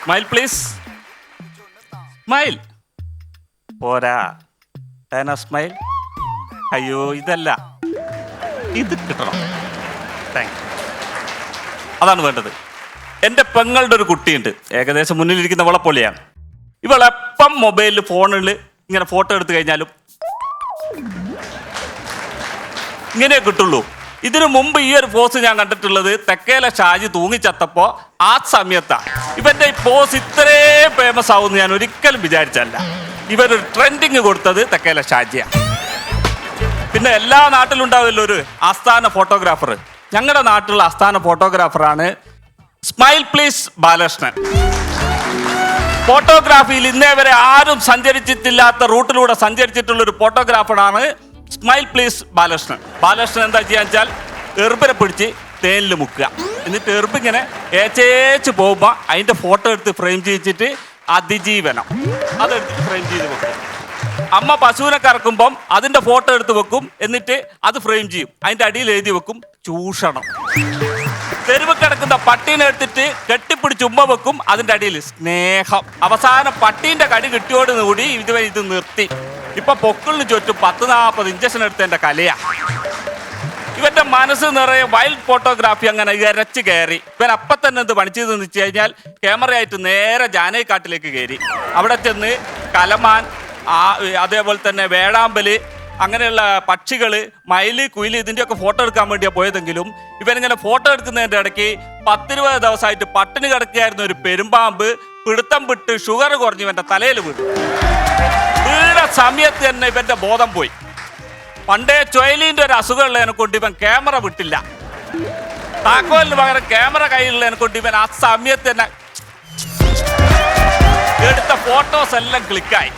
Smile please. Smile പോരാ. Diana smile. അയ്യോ ഇതല്ല, ഇത് കിട്ടണം. Thank you. അതാണ് വേണ്ടത്. എൻ്റെ പെങ്ങളുടെ ഒരു കുട്ടിയുണ്ട്, ഏകദേശം മുന്നിലിരിക്കുന്നവളെ പോലെയാണ്. ഇവളെപ്പം മൊബൈലിൽ ഫോണിൽ ഇങ്ങനെ ഫോട്ടോ എടുത്തു കഴിഞ്ഞാലും ഇങ്ങനെ കിട്ടുള്ളൂ. ഇതിനു മുമ്പ് ഈ ഒരു പോസ് ഞാൻ കണ്ടിട്ടുള്ളത് തെക്കേലെ ഷാജി തൂങ്ങിച്ചത്തപ്പോ ആ സമയത്താണ്. ഇവന്റെ ഈ പോസ് ഇത്രയും ഫേമസ് ആവുമെന്ന് ഞാൻ ഒരിക്കലും വിചാരിച്ചല്ല. ഇവരൊരു ട്രെൻഡിങ് കൊടുത്തത് തെക്കേലെ ഷാജിയാണ്. പിന്നെ എല്ലാ നാട്ടിലും ഉണ്ടാവില്ല ഒരു ആസ്ഥാന ഫോട്ടോഗ്രാഫർ. ഞങ്ങളുടെ നാട്ടിലുള്ള ആസ്ഥാന ഫോട്ടോഗ്രാഫറാണ് സ്മൈൽ പ്ലീസ് ബാലകൃഷ്ണൻ. ഫോട്ടോഗ്രാഫിയിൽ ഇന്നേ വരെ ആരും സഞ്ചരിച്ചിട്ടില്ലാത്ത റൂട്ടിലൂടെ സഞ്ചരിച്ചിട്ടുള്ള ഒരു ഫോട്ടോഗ്രാഫറാണ് സ്മൈൽ പ്ലീസ് ബാലകൃഷ്ണൻ. ബാലകൃഷ്ണൻ എന്താ ചെയ്യാന്ന് വെച്ചാൽ എറുമ്പിനെ പിടിച്ച് തേനിൽ മുക്കുക, എന്നിട്ട് എറുമ്പിങ്ങനെ ഏച്ചേച്ച് പോകുമ്പോൾ അതിൻ്റെ ഫോട്ടോ എടുത്ത് ഫ്രെയിം ചെയ്യിച്ചിട്ട് അതിജീവനം അതെടുത്ത് ഫ്രെയിം ചെയ്ത് വെക്കും. അമ്മ പശുവിനെ കറക്കുമ്പം അതിൻ്റെ ഫോട്ടോ എടുത്ത് വെക്കും, എന്നിട്ട് അത് ഫ്രെയിം ചെയ്യും. അതിൻ്റെ അടിയിൽ എഴുതി വെക്കും ചൂഷണം. തെരുവ് കിടക്കുന്ന പട്ടീനെ എടുത്തിട്ട് കെട്ടിപ്പിടിച്ച് ഉമ്മ വെക്കും, അതിൻ്റെ അടിയിൽ സ്നേഹം. അവസാനം പട്ടീൻ്റെ കടി കിട്ടിയോടുകൂടി ഇത് നിർത്തി. ഇപ്പൊ പൊക്കിളിന് ചുറ്റും 10-40 ഇഞ്ചക്ഷൻ എടുത്തതിന്റെ കലയാ. ഇവന്റെ മനസ്സ് നിറയെ വൈൽഡ് ഫോട്ടോഗ്രാഫി അങ്ങനെ ഇരച്ച് കയറി. ഇവൻ അപ്പം തന്നെ എന്ത് പണിച്ചതെന്ന് വെച്ച് കഴിഞ്ഞാൽ ക്യാമറയായിട്ട് നേരെ ജാനൈക്കാട്ടിലേക്ക് കയറി. അവിടെ ചെന്ന് കലമാൻ, അതേപോലെ തന്നെ വേഴാമ്പല്, അങ്ങനെയുള്ള പക്ഷികള്, മയില്, കുയില്, ഇതിൻ്റെയൊക്കെ ഫോട്ടോ എടുക്കാൻ വേണ്ടിയാണ് പോയതെങ്കിലും ഇവനിങ്ങനെ ഫോട്ടോ എടുക്കുന്നതിൻ്റെ ഇടയ്ക്ക് 10-20 ദിവസമായിട്ട് പട്ടിണി കിടക്കുകയായിരുന്ന ഒരു പെരുമ്പാമ്പ് പിടുത്തം വിട്ട് ഷുഗർ കുറഞ്ഞ് ഇവന്റെ തലയിൽ വീണു. വീണ സമയത്ത് തന്നെ ഇവന്റെ ബോധം പോയി. പണ്ടേ ചൊയലിൻ്റെ ഒരു അസുഖമുള്ളതിനെ കൊണ്ട് ഇവൻ ക്യാമറ വിട്ടില്ല. താക്കോലിന് പകരം ക്യാമറ കയ്യിലുള്ളതിനെ കൊണ്ട് ഇവൻ ആ സമയത്ത് തന്നെ എടുത്ത ഫോട്ടോസ് എല്ലാം ക്ലിക്കായി.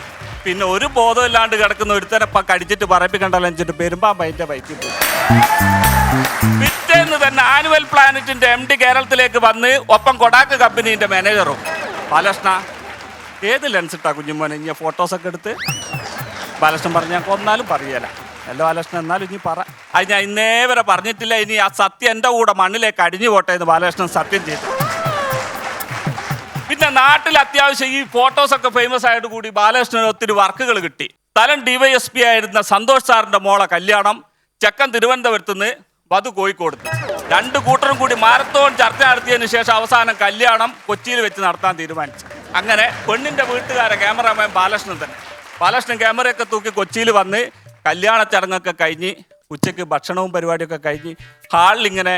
പിന്നെ ഒരു ബോധമില്ലാണ്ട് കിടക്കുന്ന ഒരുത്തനെ കടിച്ചിട്ട് പറയിപ്പിക്കണ്ടല്ലോ വെച്ചിട്ട് പെരുമ്പാമ്പ് അതിന്റെ ബൈക്കിൽ പോയി. പിറ്റേന്ന് തന്നെ ആനുവൽ പ്ലാനറ്റിന്റെ MD കേരളത്തിലേക്ക് വന്ന് ഒപ്പം കൊടാക്ക് കമ്പനീന്റെ മാനേജറും. ബാലകൃഷ്ണ ഏത് ലെൻസ് ഇട്ടാ കുഞ്ഞുമോനെ ഇങ്ങനെ ഫോട്ടോസൊക്കെ എടുത്ത്? ബാലകൃഷ്ണൻ പറഞ്ഞ ഞാൻ കൊന്നാലും പറയല. അല്ല ബാലകൃഷ്ണൻ എന്നാലും ഇനി പറ. അത് ഞാൻ ഇന്നേ വരെ പറഞ്ഞിട്ടില്ല, ഇനി ആ സത്യം എൻ്റെ കൂടെ മണ്ണിലേക്ക് അടിഞ്ഞു പോട്ടെ എന്ന് ബാലകൃഷ്ണൻ സത്യം ചെയ്തു. പിന്നെ നാട്ടിൽ അത്യാവശ്യം ഈ ഫോട്ടോസൊക്കെ ഫേമസ് ആയിട്ട് കൂടി ബാലകൃഷ്ണന് ഒത്തിരി വർക്കുകൾ കിട്ടി. സ്ഥലം DYSP ആയിരുന്ന സന്തോഷ് സാറിന്റെ മോളെ കല്യാണം. ചെക്കൻ തിരുവനന്തപുരത്ത് നിന്ന്, വധു കോഴിക്കോട്. 2 കൂട്ടരും കൂടി മാരത്തോൺ ചർച്ച നടത്തിയതിനു ശേഷം അവസാനം കല്യാണം കൊച്ചിയിൽ വെച്ച് നടത്താൻ തീരുമാനിച്ചു. അങ്ങനെ പെണ്ണിന്റെ വീട്ടുകാരെ ക്യാമറാമാൻ ബാലകൃഷ്ണൻ തന്നെ. ബാലകൃഷ്ണൻ ക്യാമറയൊക്കെ തൂക്കി കൊച്ചിയിൽ വന്ന് കല്യാണ ചടങ്ങൊക്കെ കഴിഞ്ഞ് ഉച്ചയ്ക്ക് ഭക്ഷണവും പരിപാടിയൊക്കെ കഴിഞ്ഞ് ഹാളിൽ ഇങ്ങനെ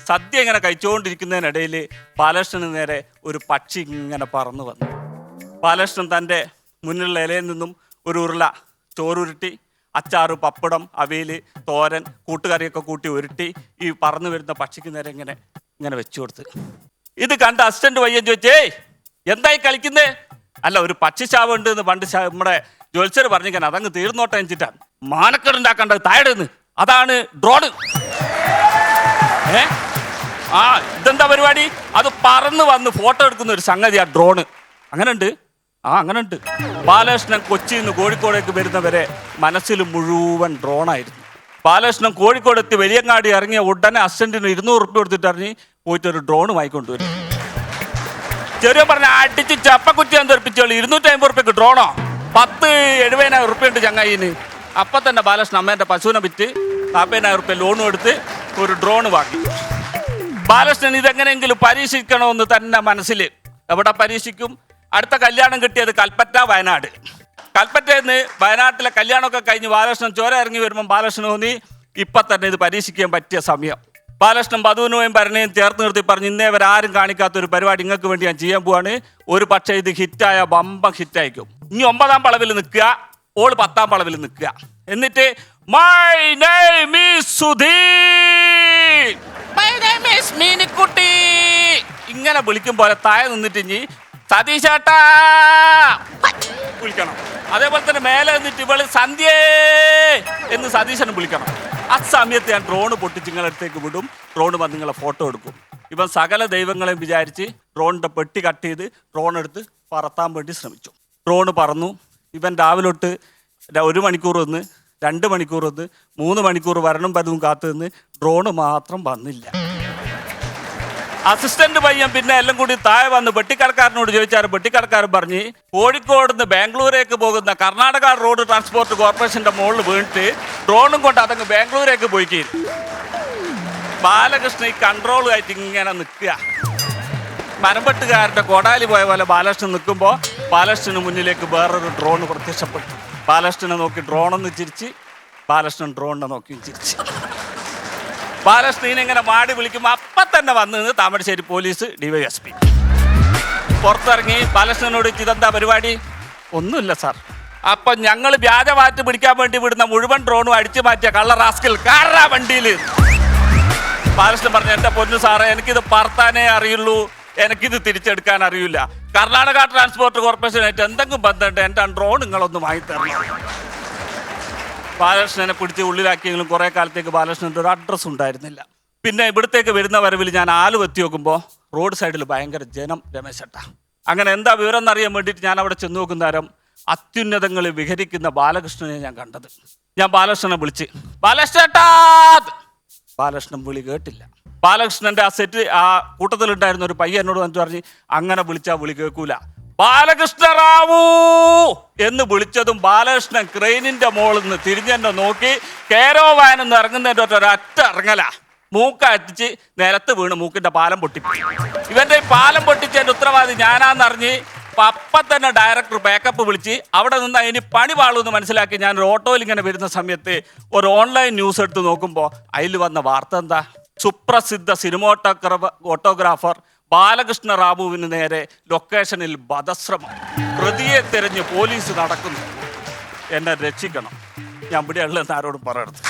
സദ്യ ഇങ്ങനെ കഴിച്ചുകൊണ്ടിരിക്കുന്നതിനിടയിൽ ബാലകൃഷ്ണന് നേരെ ഒരു പക്ഷി ഇങ്ങനെ പറന്നു വന്നു. ബാലകൃഷ്ണൻ തൻ്റെ മുന്നിലുള്ള ഇലയിൽ നിന്നും ഒരു ഉരുള ചോറുരുട്ടി, അച്ചാറ്, പപ്പടം, അവിയൽ, തോരൻ, കൂട്ടുകറിയൊക്കെ കൂട്ടി ഉരുട്ടി ഈ പറന്നു വരുന്ന പക്ഷിക്ക് നേരെ ഇങ്ങനെ വെച്ചു കൊടുത്ത്. ഇത് കണ്ട അസിസ്റ്റന്റ് പയ്യൻ ചോദിച്ചേ എന്തായി കളിക്കുന്നേ? അല്ല ഒരു പക്ഷി ശാവുണ്ട് എന്ന് പണ്ട് നമ്മുടെ ജ്യോത്സ്യർ പറഞ്ഞിങ്ങനെ അതങ്ങ് തീർന്നോട്ടെ വെച്ചിട്ടാണ്. മാനക്കേടുണ്ടാക്കേണ്ടത് താഴെന്ന്, അതാണ് ഡ്രോണ്. ഇതെന്താ പരിപാടി? അത് പറന്ന് വന്ന് ഫോട്ടോ എടുക്കുന്ന ഒരു സംഗതിയാ ഡ്രോണ്. അങ്ങനെ ഉണ്ട്. അങ്ങനെ ഉണ്ട്. ബാലകൃഷ്ണൻ കൊച്ചിയിൽ നിന്ന് കോഴിക്കോടേക്ക് വരുന്നവരെ മനസ്സിൽ മുഴുവൻ ഡ്രോണായിരുന്നു. ബാലകൃഷ്ണൻ കോഴിക്കോട് എത്തി വലിയങ്ങാടി ഇറങ്ങിയ ഉടനെ അസിസ്റ്റന്റിന് 200 ഉറുപ്പ്യ കൊടുത്തിട്ട് ഇറങ്ങി പോയിട്ട് ഒരു ഡ്രോൺ വാങ്ങിക്കൊണ്ടുവരും. ചെറിയ പറഞ്ഞ അടിച്ച് ചപ്പക്കുറ്റി തെറിപ്പിച്ചോളൂ. 250 ഉറുപ്പ്യക്ക് ഡ്രോണോ? 70,000 ഉറുപ്പ്യ ഉണ്ട് ചങ്ങായിന്. അപ്പം തന്നെ ബാലകൃഷ്ണൻ അമ്മേൻ്റെ പശുവിനെ വിറ്റ് 40,000 ഉറുപ്പ്യ ലോണും എടുത്ത് ഒരു ഡ്രോൺ വാങ്ങി. ബാലകൃഷ്ണൻ ഇതെങ്ങനെയെങ്കിലും പരീക്ഷിക്കണമെന്ന് തന്നെ മനസ്സിൽ. എവിടെ പരീക്ഷിക്കും? അടുത്ത കല്യാണം കിട്ടിയത് കൽപ്പറ്റ, വയനാട്. കൽപ്പറ്റയിൽ നിന്ന് വയനാട്ടിലെ കല്യാണമൊക്കെ കഴിഞ്ഞ് ബാലകൃഷ്ണൻ ചോര ഇറങ്ങി വരുമ്പം ബാലകൃഷ്ണൻ തോന്നി ഇപ്പം തന്നെ ഇത് പരീക്ഷിക്കാൻ പറ്റിയ സമയം. ബാലകൃഷ്ണൻ വധുവിനെയും ഭരണയും ചേർത്ത് നിർത്തി പറഞ്ഞു ഇന്നേ വരെ ആരും കാണിക്കാത്തൊരു പരിപാടി നിങ്ങൾക്ക് വേണ്ടി ഞാൻ ചെയ്യാൻ പോവാണ്. ഒരു പക്ഷേ ഇത് ഹിറ്റായ ബമ്പം ഹിറ്റായിരിക്കും. ഇനി 9ാം പളവിൽ നിൽക്കുക, ഓള് 10ാം പളവിൽ നിൽക്കുക. എന്നിട്ട് my name is Sudheer, my name is Meenikkutty ഇങ്ങനെ വിളിക്കും പോലെ താഴെ നിന്നിട്ട് ഇനി സതീശേട്ടാ വിളിക്കണം. അതേപോലെ തന്നെ മേലെ നിന്നിട്ട് ഇവള് സന്ധ്യേ എന്ന് സതീശനെ വിളിക്കണം. ആ സമയത്ത് ഞാൻ ഡ്രോണ് പൊട്ടിച്ച് നിങ്ങളുടെ അടുത്തേക്ക് വിടും. ഡ്രോണ് വന്ന് നിങ്ങളെ ഫോട്ടോ എടുക്കും. ഇവൻ സകല ദൈവങ്ങളെയും വിചാരിച്ച് ഡ്രോണിൻ്റെ പെട്ടി കട്ട് ചെയ്ത് ഡ്രോൺ എടുത്ത് പറത്താൻ വേണ്ടി ശ്രമിച്ചു. ഡ്രോണ് പറന്നു. ഇവൻ രാവിലെ തൊട്ട് 1 മണിക്കൂർ വന്ന്, 2 മണിക്കൂർ വന്ന്, 3 മണിക്കൂർ വരണം പലതും കാത്തു നിന്ന് ഡ്രോണ് മാത്രം വന്നില്ല. അസിസ്റ്റന്റ് പയ്യൻ പിന്നെ എല്ലാം കൂടി താഴെ വന്ന് വെട്ടിക്കടക്കാരനോട് ചോദിച്ചാൽ വെട്ടിക്കടക്കാരൻ പറഞ്ഞ് കോഴിക്കോട് നിന്ന് ബാംഗ്ലൂരേക്ക് പോകുന്ന കർണാടക റോഡ് ട്രാൻസ്പോർട്ട് കോർപ്പറേഷന്റെ മുകളിൽ വീണിട്ട് ഡ്രോണും കൊണ്ട് അതങ്ങ് ബാംഗ്ലൂരേക്ക് പോയിക്കി. ബാലകൃഷ്ണൻ ഈ കൺട്രോളുമായിട്ട് ഇങ്ങനെ നിൽക്കുക. മരംപെട്ടുകാരുടെ കൊടാലി പോയ പോലെ ബാലകൃഷ്ണൻ നിൽക്കുമ്പോൾ ബാലകൃഷ്ണന് മുന്നിലേക്ക് വേറൊരു ഡ്രോൺ പ്രത്യക്ഷപ്പെട്ടു. ബാലകൃഷ്ണനെ നോക്കി ഡ്രോണൊന്ന് ചിരിച്ച്, ബാലകൃഷ്ണൻ ഡ്രോണിനെ നോക്കിയും ചിരിച്ച്. ബാലകൃഷ്ണനെ ഇങ്ങനെ മാടി വിളിക്കുമ്പോൾ അപ്പം തന്നെ വന്ന് നിന്ന് താമരശ്ശേരി പോലീസ് DYSP പുറത്തിറങ്ങി ബാലകൃഷ്ണനോട് ഇതെന്താ പരിപാടി? ഒന്നുമില്ല സാർ. അപ്പം ഞങ്ങൾ വ്യാജമാറ്റ് പിടിക്കാൻ വേണ്ടി വിടുന്ന മുഴുവൻ ഡ്രോണും അടിച്ചു മാറ്റിയ കള്ള റാസ്കൽ കാറാ വണ്ടിയിൽ. ബാലകൃഷ്ണൻ പറഞ്ഞു, എൻ്റെ പൊന്നു സാറേ, എനിക്കിത് പറത്താനേ അറിയുള്ളൂ, എനിക്കിത് തിരിച്ചെടുക്കാൻ അറിയില്ല. കർണാടക ട്രാൻസ്പോർട്ട് കോർപ്പറേഷനായിട്ട് എന്തെങ്കിലും ബന്ധമുണ്ട്, എൻ്റെ ഡ്രോൺ നിങ്ങളൊന്ന് വാങ്ങിത്തരണം. ബാലകൃഷ്ണനെ പിടിച്ച് ഉള്ളിലാക്കിയെങ്കിലും കുറേ കാലത്തേക്ക് ബാലകൃഷ്ണൻ്റെ ഒരു അഡ്രസ്സ് ഉണ്ടായിരുന്നില്ല. പിന്നെ ഇവിടത്തേക്ക് വരുന്ന വരവിൽ ഞാൻ എത്തി നോക്കുമ്പോൾ റോഡ് സൈഡിൽ ഭയങ്കര ജനം രമേശേട്ടാ. അങ്ങനെ എന്താ വിവരം എന്നറിയാൻ വേണ്ടിയിട്ട് ഞാൻ അവിടെ ചെന്ന് നോക്കുന്ന നേരം അത്യുന്നതങ്ങളിൽ വിഹരിക്കുന്ന ബാലകൃഷ്ണനെ ഞാൻ കണ്ടത്. ഞാൻ ബാലകൃഷ്ണനെ വിളിച്ച്, ബാലകൃഷ്ണേട്ടാ. ബാലകൃഷ്ണൻ വിളി കേട്ടില്ല. ബാലകൃഷ്ണന്റെ ആ കൂട്ടത്തിലുണ്ടായിരുന്ന ഒരു പയ്യൻ എന്നോട് വന്നിട്ട് പറഞ്ഞ്, അങ്ങനെ വിളിച്ചാൽ വിളി കേൾക്കൂല, ബാലകൃഷ്ണ റാവു എന്ന് വിളിച്ചതും ബാലകൃഷ്ണൻ ക്രെയിനിന്റെ മുകളിൽ നിന്ന് തിരിഞ്ഞെന്നെ നോക്കി കേരോവാൻ എന്ന് ഇറങ്ങുന്നതിൻ്റെ ഒരൊറ്റ ഇറങ്ങല, മൂക്കടിച്ച് നിലത്ത് വീണ് മൂക്കിന്റെ പാലം പൊട്ടിപ്പോയി. ഇവന്റെ ഈ പാലം പൊട്ടിച്ചതിന്റെ ഉത്തരവാദി ഞാനാന്നറിഞ്ഞ് അപ്പം തന്നെ ഡയറക്ടർ ബാക്കപ്പ് വിളിച്ച് അവിടെ നിന്ന് ഇനി പണി പാളൂന്ന് മനസ്സിലാക്കി ഞാൻ ഒരു ഓട്ടോയിൽ ഇങ്ങനെ വരുന്ന സമയത്ത് ഒരു ഓൺലൈൻ ന്യൂസ് എടുത്ത് നോക്കുമ്പോൾ അതിൽ വന്ന വാർത്ത എന്താ? സുപ്രസിദ്ധ ഓട്ടോഗ്രാഫർ ബാലകൃഷ്ണ റാവുവിന് നേരെ ലൊക്കേഷനിൽ വധശ്രമം. പ്രതിയെ തിരഞ്ഞ് പോലീസ് നടക്കുന്നു. എന്നെ രക്ഷിക്കണം. ഞാൻ ഇവിടെ ഉള്ളതെന്ന് ആരോടും പറയരുത്.